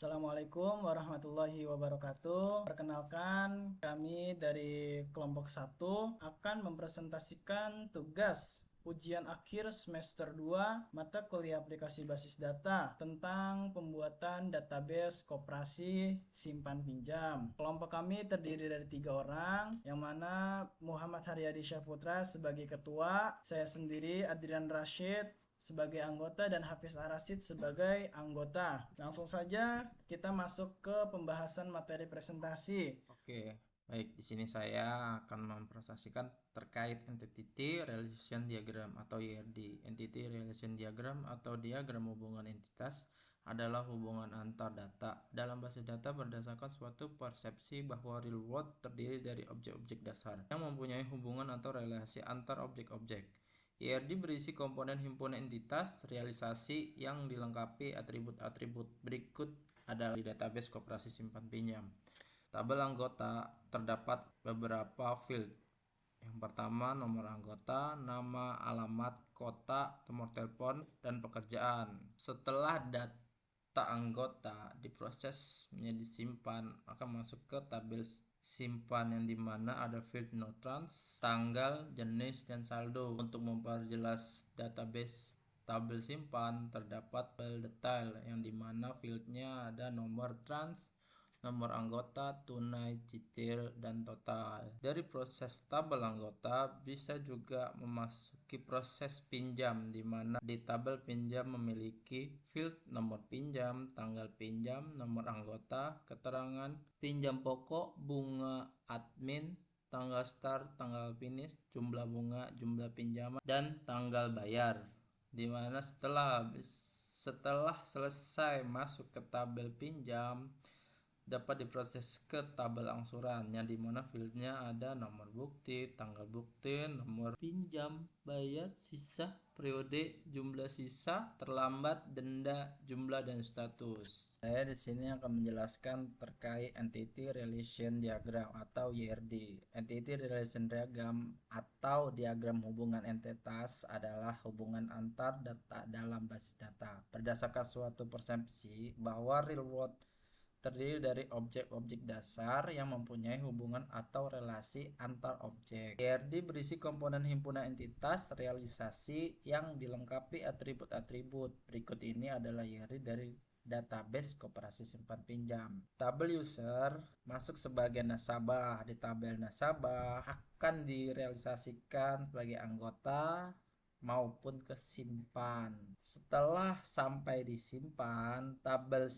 Assalamualaikum warahmatullahi wabarakatuh. Perkenalkan, kami dari kelompok 1 akan mempresentasikan tugas ujian akhir semester 2 mata kuliah aplikasi basis data tentang pembuatan database koperasi simpan pinjam. Kelompok kami terdiri dari 3 orang, yang mana Muhammad Haryadi Syahputra sebagai ketua, saya sendiri Adrian Rashid sebagai anggota dan Hafiz Arasid sebagai anggota. Langsung saja kita masuk ke pembahasan materi presentasi. Oke, baik. Di sini saya akan mempresentasikan terkait Entity Relation Diagram atau ERD. Entity Relation Diagram atau diagram hubungan entitas adalah hubungan antar data dalam basis data berdasarkan suatu persepsi bahwa real world terdiri dari objek-objek dasar yang mempunyai hubungan atau relasi antar objek-objek. ERD berisi komponen himpunan entitas realisasi yang dilengkapi atribut-atribut berikut adalah di database koperasi simpan pinjam. Tabel anggota terdapat beberapa field. Yang pertama, nomor anggota, nama, alamat, kota, nomor telepon, dan pekerjaan. Setelah data anggota diproses menjadi disimpan, akan masuk ke tabel simpan yang dimana ada field no trans, tanggal, jenis, dan saldo. Untuk memperjelas database tabel simpan terdapat tabel detail yang dimana fieldnya ada nomor trans, nomor anggota, tunai, cicil, dan total. Dari proses tabel anggota bisa juga memasuki proses pinjam, di mana di tabel pinjam memiliki field nomor pinjam, tanggal pinjam, nomor anggota, keterangan pinjam pokok, bunga admin, tanggal start, tanggal finish, jumlah bunga, jumlah pinjaman, dan tanggal bayar. Di mana setelah selesai masuk ke tabel pinjam, dapat diproses ke tabel angsuran yang dimana fieldnya ada nomor bukti, tanggal bukti, nomor pinjam, bayar, sisa, periode, jumlah sisa, terlambat, denda, jumlah, dan status. Saya di sini akan menjelaskan terkait Entity Relation Diagram atau ERD. Entity Relation Diagram atau diagram hubungan entitas adalah hubungan antar data dalam basis data berdasarkan suatu persepsi bahwa real world terdiri dari objek-objek dasar yang mempunyai hubungan atau relasi antar objek. ERD berisi komponen himpunan entitas realisasi yang dilengkapi atribut-atribut. Berikut ini adalah ERD dari database koperasi simpan pinjam. Tabel user masuk sebagai nasabah. Di tabel nasabah akan direalisasikan sebagai anggota maupun kesimpan. Setelah sampai disimpan, tabel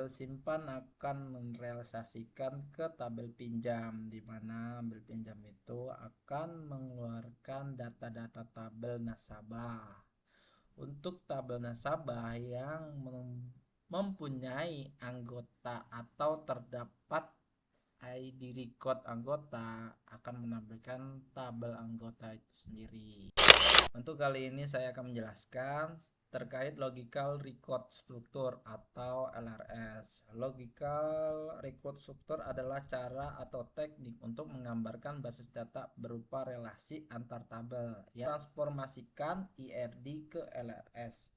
simpan akan merealisasikan ke tabel pinjam, di mana tabel pinjam itu akan mengeluarkan data-data tabel nasabah. Untuk tabel nasabah yang mempunyai anggota atau terdapat ID record anggota akan menampilkan tabel anggota itu sendiri. Untuk kali ini saya akan menjelaskan terkait logical record structure atau LRS. Logical record structure adalah cara atau teknik untuk menggambarkan basis data berupa relasi antar tabel yang transformasikan IRD ke LRS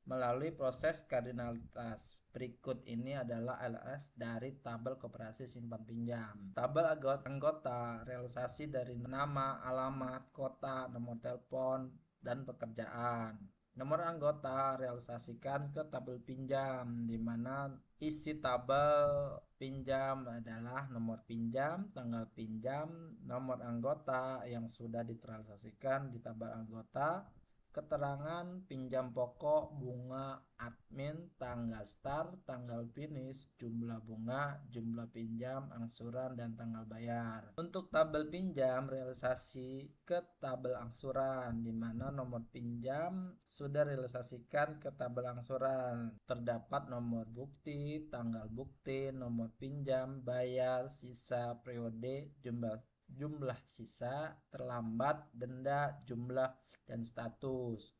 melalui proses kardinalitas. Berikut ini adalah LRS dari tabel koperasi simpan pinjam. Tabel anggota realisasi dari nama, alamat, kota, nomor telepon, dan pekerjaan. Nomor anggota realisasikan ke tabel pinjam, di mana isi tabel pinjam adalah nomor pinjam, tanggal pinjam, nomor anggota yang sudah ditransaksikan di tabel anggota, keterangan pinjam pokok, bunga admin, tanggal start, tanggal finish, jumlah bunga, jumlah pinjam, angsuran, dan tanggal bayar. Untuk tabel pinjam realisasi ke tabel angsuran, di mana nomor pinjam sudah realisasikan ke tabel angsuran. Terdapat nomor bukti, tanggal bukti, nomor pinjam, bayar, sisa, periode, jumlah sisa, terlambat, denda, jumlah, dan status.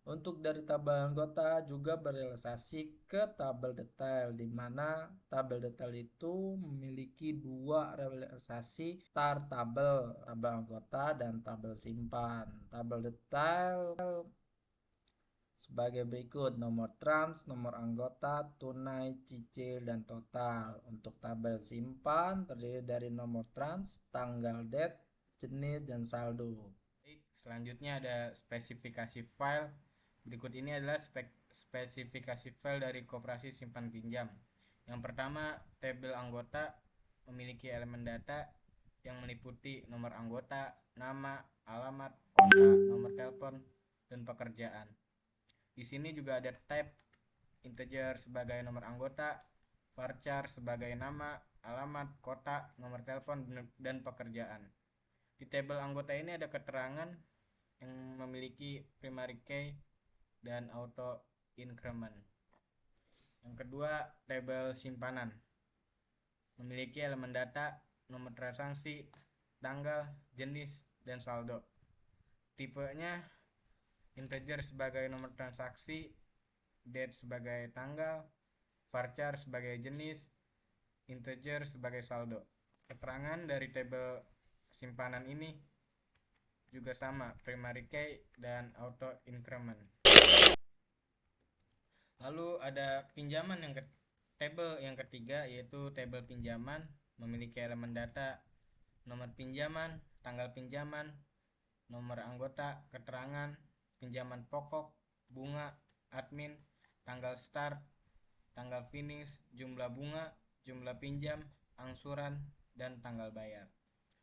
Untuk dari tabel anggota juga berealisasi ke tabel detail, di mana tabel detail itu memiliki dua realisasi tabel anggota dan tabel simpan. Tabel detail sebagai berikut: nomor trans, nomor anggota, tunai, cicil, dan total. Untuk tabel simpan terdiri dari nomor trans, tanggal date, jenis, dan saldo. Selanjutnya ada spesifikasi file. Berikut ini adalah spesifikasi file dari koperasi simpan pinjam. Yang pertama, tabel anggota memiliki elemen data yang meliputi nomor anggota, nama, alamat, kontak, nomor telepon, dan pekerjaan. Di sini juga ada type integer sebagai nomor anggota, varchar sebagai nama, alamat, kotak, nomor telepon, dan pekerjaan. Di tabel anggota ini ada keterangan yang memiliki primary key dan auto increment. Yang kedua, tabel simpanan memiliki elemen data, nomor transaksi, tanggal, jenis, dan saldo. Tipenya integer sebagai nomor transaksi, date sebagai tanggal, varchar sebagai jenis, integer sebagai saldo. Keterangan dari tabel simpanan ini juga sama, primary key dan auto increment. Lalu ada pinjaman tabel yang ketiga, yaitu tabel pinjaman memiliki elemen data, nomor pinjaman, tanggal pinjaman, nomor anggota, keterangan, pinjaman pokok, bunga, admin, tanggal start, tanggal finish, jumlah bunga, jumlah pinjam, angsuran, dan tanggal bayar.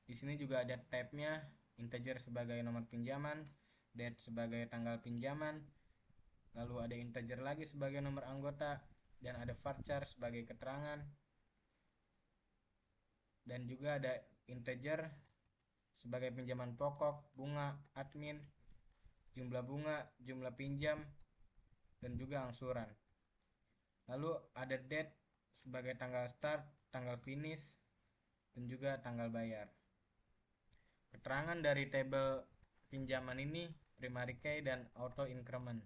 Di sini juga ada tab-nya, integer sebagai nomor pinjaman, date sebagai tanggal pinjaman, lalu ada integer lagi sebagai nomor anggota, dan ada varchar sebagai keterangan, dan juga ada integer sebagai pinjaman pokok, bunga, admin, jumlah bunga, jumlah pinjam, dan juga angsuran. Lalu ada date sebagai tanggal start, tanggal finish, dan juga tanggal bayar. Keterangan dari tabel pinjaman ini primary key dan auto increment.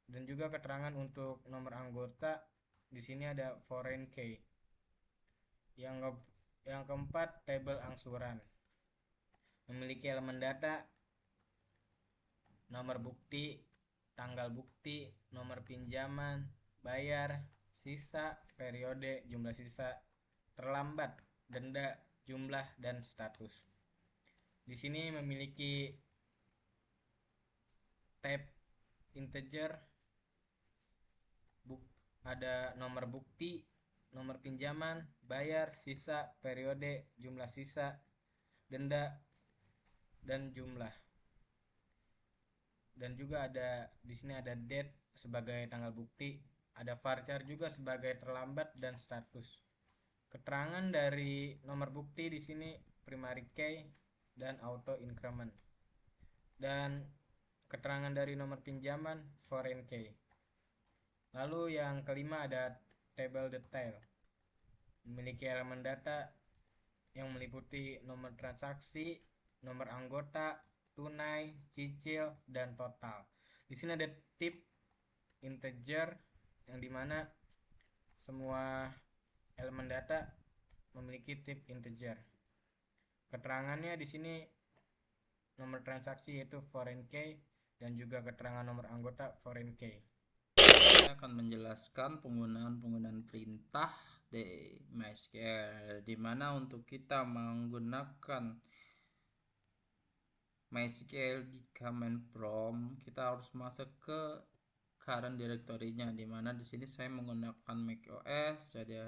Dan juga keterangan untuk nomor anggota, di sini ada foreign key. Yang keempat, tabel angsuran memiliki elemen data, nomor bukti, tanggal bukti, nomor pinjaman, bayar, sisa, periode, jumlah sisa, terlambat, denda, jumlah, dan status. Di sini memiliki tab integer, ada nomor bukti, nomor pinjaman, bayar, sisa, periode, jumlah sisa, denda, dan jumlah. Dan juga ada di sini ada date sebagai tanggal bukti, ada varchar juga sebagai terlambat, dan status. Keterangan dari nomor bukti di sini primary key dan auto increment. Dan keterangan dari nomor pinjaman foreign key. Lalu yang kelima ada tabel detail. Memiliki elemen data yang meliputi nomor transaksi, nomor anggota, tunai, cicil, dan total. Di sini ada tip integer yang dimana semua elemen data memiliki tip integer. Keterangannya di sini nomor transaksi yaitu foreign key dan juga keterangan nomor anggota foreign key. Saya akan menjelaskan penggunaan perintah di MySQL, di mana untuk kita menggunakan MySQL di command prompt kita harus masuk ke current directory-nya, di mana di sini saya menggunakan macOS. Jadi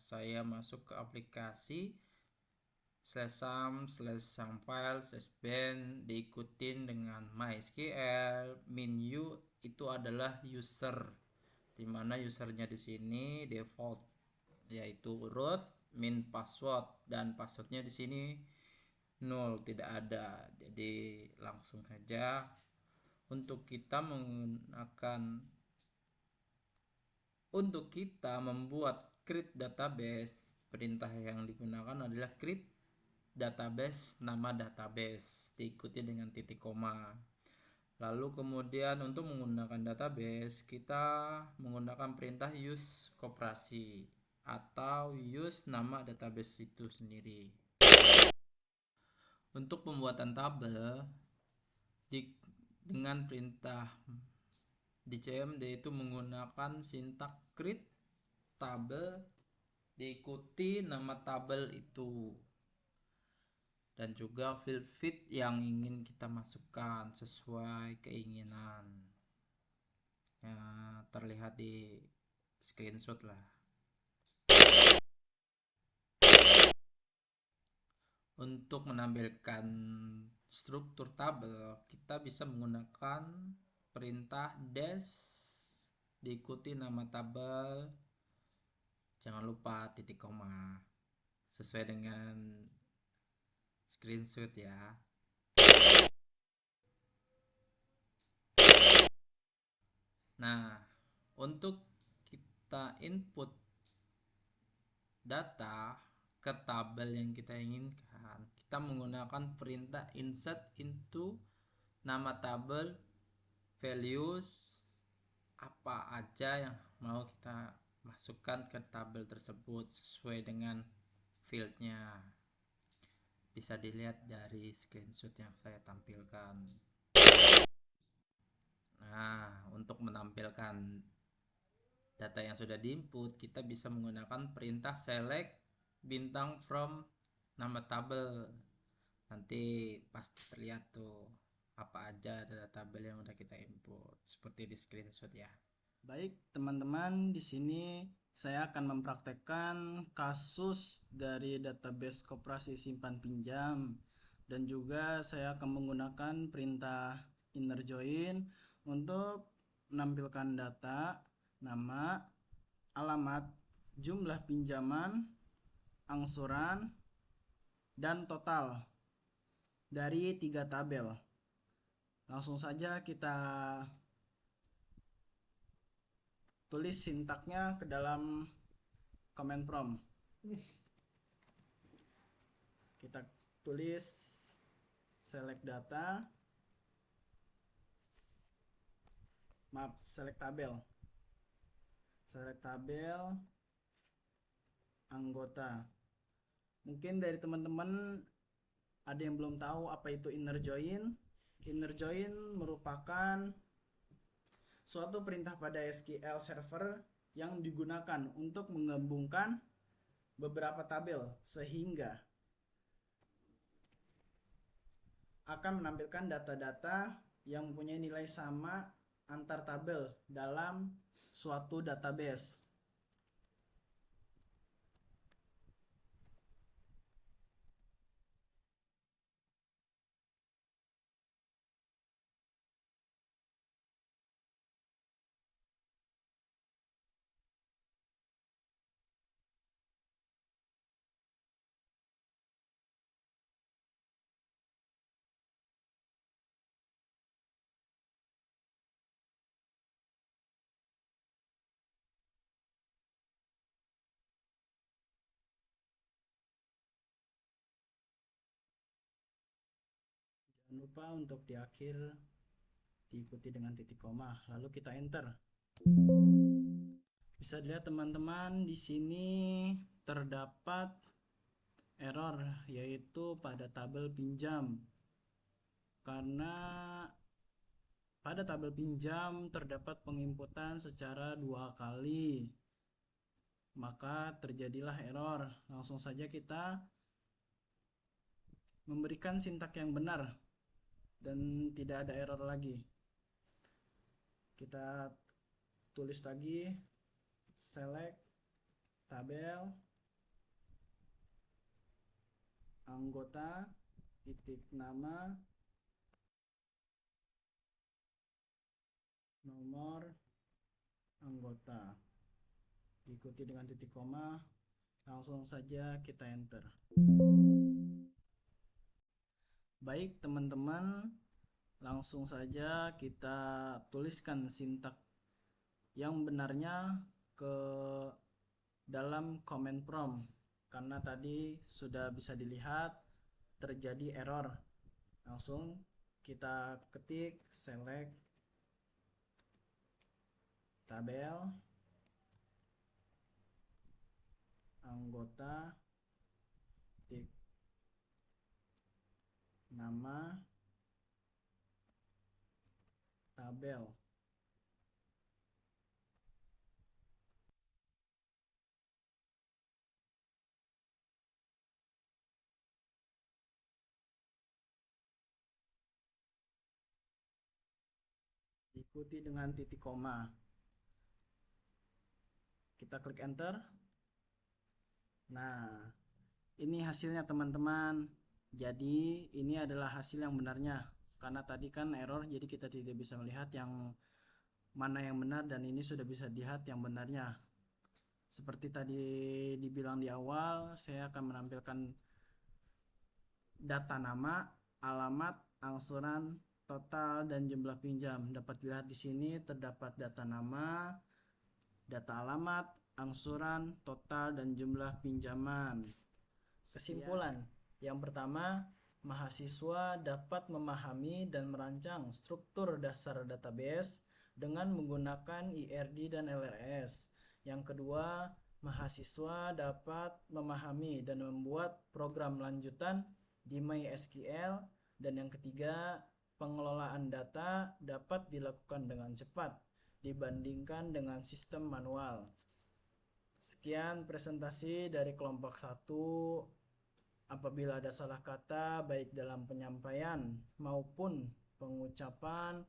saya masuk ke aplikasi /sum/file/bin, diikutin dengan MySQL. Min.u itu adalah user, di mana usernya di sini default yaitu root, min password, dan passwordnya di sini 0, tidak ada. Jadi langsung saja untuk kita membuat create database, perintah yang digunakan adalah create database, nama database diikuti dengan titik koma. Lalu kemudian untuk menggunakan database kita menggunakan perintah use koperasi atau use nama database itu sendiri. Untuk pembuatan tabel dengan perintah di CMD itu menggunakan sintak create tabel diikuti nama tabel itu dan juga field fit yang ingin kita masukkan sesuai keinginan. Ya, terlihat di screenshot lah. Untuk menampilkan struktur tabel, kita bisa menggunakan perintah dash diikuti nama tabel. Jangan lupa titik koma sesuai dengan screenshot ya. Nah, untuk kita input data ke tabel yang kita inginkan, kita menggunakan perintah insert into nama tabel values apa aja yang mau kita masukkan ke tabel tersebut sesuai dengan fieldnya. Bisa dilihat dari screenshot yang saya tampilkan. Nah, untuk menampilkan data yang sudah diinput, kita bisa menggunakan perintah select bintang from nama tabel. Nanti pasti terlihat tuh apa aja data tabel yang udah kita input seperti di screenshot ya. Baik, teman-teman, di sini saya akan mempraktekkan kasus dari database koperasi simpan pinjam dan juga saya akan menggunakan perintah inner join untuk menampilkan data, nama, alamat, jumlah pinjaman, angsuran, dan total dari 3 tabel. Langsung saja kita tulis sintaknya ke dalam command prompt. Kita tulis select data, select tabel anggota. Mungkin dari teman-teman ada yang belum tahu apa itu inner join. Inner join merupakan suatu perintah pada SQL Server yang digunakan untuk menggabungkan beberapa tabel sehingga akan menampilkan data-data yang mempunyai nilai sama antar tabel dalam suatu database. Jangan lupa untuk di akhir diikuti dengan titik koma, lalu kita enter. Bisa dilihat teman-teman, di sini terdapat error yaitu pada tabel pinjam. Karena pada tabel pinjam terdapat penginputan secara 2 kali, maka terjadilah error. Langsung saja kita memberikan sintak yang benar dan tidak ada error lagi. Kita tulis lagi select tabel anggota titik nama nomor anggota diikuti dengan titik koma. Langsung saja kita enter. Baik teman-teman, langsung saja kita tuliskan sintak yang benarnya ke dalam command prompt, karena tadi sudah bisa dilihat terjadi error. Langsung kita ketik select tabel anggota titik nama tabel. Diikuti dengan titik koma. Kita klik enter. Nah, ini hasilnya teman-teman. Jadi ini adalah hasil yang benarnya. Karena tadi kan error, jadi kita tidak bisa melihat yang mana yang benar, dan ini sudah bisa dilihat yang benarnya. Seperti tadi dibilang di awal, saya akan menampilkan data nama, alamat, angsuran, total, dan jumlah pinjam. Dapat dilihat di sini terdapat data nama, data alamat, angsuran, total, dan jumlah pinjaman. Kesimpulan, yang pertama, mahasiswa dapat memahami dan merancang struktur dasar database dengan menggunakan IRD dan LRS. Yang kedua, mahasiswa dapat memahami dan membuat program lanjutan di MySQL. Dan yang ketiga, pengelolaan data dapat dilakukan dengan cepat dibandingkan dengan sistem manual. Sekian presentasi dari kelompok 1. Apabila ada salah kata baik dalam penyampaian maupun pengucapan,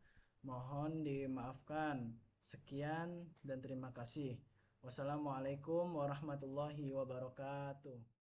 mohon dimaafkan. Sekian dan terima kasih. Wassalamualaikum warahmatullahi wabarakatuh.